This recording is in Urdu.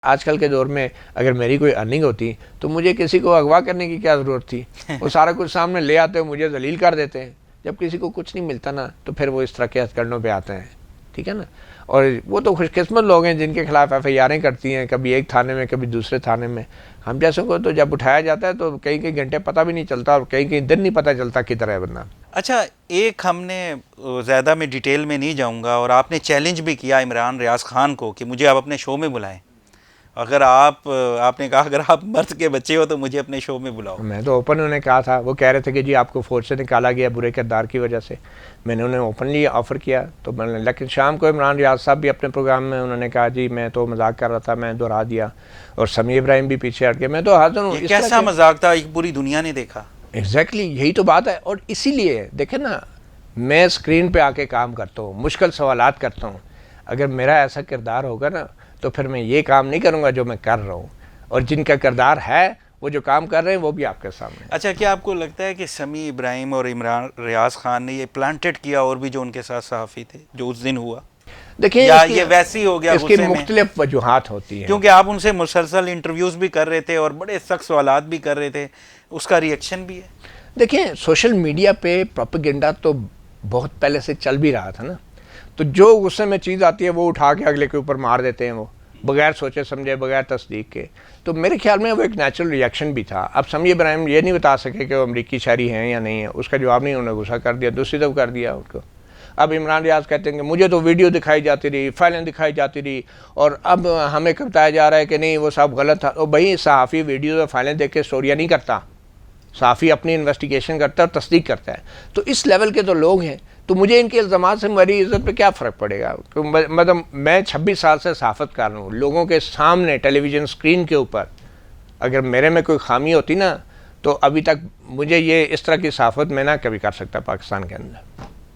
آج کل کے دور میں اگر میری کوئی ارننگ ہوتی تو مجھے کسی کو اغوا کرنے کی کیا ضرورت تھی؟ وہ سارا کچھ سامنے لے آتے ہیں، مجھے ذلیل کر دیتے ہیں. جب کسی کو کچھ نہیں ملتا نا تو پھر وہ اس طرح کے ہتھ کنڈوں پہ آتے ہیں، ٹھیک ہے نا. اور وہ تو خوش قسمت لوگ ہیں جن کے خلاف ایف آئی آریں کرتی ہیں، کبھی ایک تھانے میں کبھی دوسرے تھانے میں. ہم جیسوں کو تو جب اٹھایا جاتا ہے تو کئی کئی گھنٹے پتہ بھی نہیں چلتا اور کئی کئی دن نہیں پتہ چلتا کدھر ہے بندہ. اچھا، ایک ہم نے زیادہ میں ڈیٹیل میں نہیں جاؤں گا، اور آپ نے چیلنج بھی کیا عمران ریاض خان کو کہ مجھے آپ اپنے شو میں بلائیں. اگر آپ نے کہا اگر آپ مرد کے بچے ہو تو مجھے اپنے شو میں بلاؤ. میں تو اوپن انہیں کہا تھا، وہ کہہ رہے تھے کہ جی آپ کو فوج سے نکالا گیا برے کردار کی وجہ سے. میں نے انہیں اوپنلی آفر کیا تو میں نے، لیکن شام کو عمران ریاض صاحب بھی اپنے پروگرام میں انہوں نے کہا جی میں تو مذاق کر رہا تھا، میں دہرا دیا. اور سمیع ابراہیم بھی پیچھے ہٹ گئے. میں تو حاضر ہوں. یہ کیسا مذاق تھا؟ ایک پوری دنیا نے دیکھا. ایگزیکٹلی یہی تو بات ہے. اور اسی لیے دیکھیں نا، میں اسکرین پہ آ کے کام کرتا ہوں، مشکل سوالات کرتا ہوں. اگر میرا ایسا کردار ہوگا نا تو پھر میں یہ کام نہیں کروں گا جو میں کر رہا ہوں. اور جن کا کردار ہے وہ جو کام کر رہے ہیں وہ بھی آپ کے سامنے. اچھا، کیا آپ کو لگتا ہے کہ سمیع ابراہیم اور عمران ریاض خان نے یہ پلانٹڈ کیا اور بھی جو ان کے ساتھ صحافی تھے جو اس دن ہوا؟ دیکھیں یا یہ ویسی ہو گیا اس کی غصے میں؟ مختلف وجوہات ہوتی ہیں. کیونکہ آپ ان سے مسلسل انٹرویوز بھی کر رہے تھے اور بڑے سخت سوالات بھی کر رہے تھے، اس کا ریئیکشن بھی ہے. دیکھیں سوشل میڈیا پہ پروپیگنڈا تو بہت پہلے سے چل بھی رہا تھا نا. تو جو غصے میں چیز آتی ہے وہ اٹھا کے اگلے کے اوپر مار دیتے ہیں، وہ بغیر سوچے سمجھے، بغیر تصدیق کے. تو میرے خیال میں وہ ایک نیچرل ریئیکشن بھی تھا. اب سمیع ابراہیم یہ نہیں بتا سکے کہ وہ امریکی شہری ہیں یا نہیں ہیں، اس کا جواب نہیں، انہوں نے غصہ کر دیا، دوسری طرف کر دیا ان کو. اب عمران ریاض کہتے ہیں کہ مجھے تو ویڈیو دکھائی جاتی رہی، فائلیں دکھائی جاتی رہی، اور اب ہمیں بتایا جا رہا ہے کہ نہیں وہ سب غلط تھا. اور بھائی صحافی ویڈیوز اور فائلیں دیکھ کے اسٹوریاں نہیں کرتا، صحافی اپنی انویسٹیگیشن کرتا ہے اور تصدیق کرتا ہے. تو اس لیول کے تو لوگ ہیں. تو مجھے ان کے الزامات سے میری عزت پہ کیا فرق پڑے گا؟ مطلب میں 26 سال سے صحافت کر رہا ہوں، لوگوں کے سامنے ٹیلی ویژن اسکرین کے اوپر اگر میرے میں کوئی خامی ہوتی نا تو ابھی تک مجھے یہ اس طرح کی صحافت میں نہ کبھی کر سکتا پاکستان کے اندر.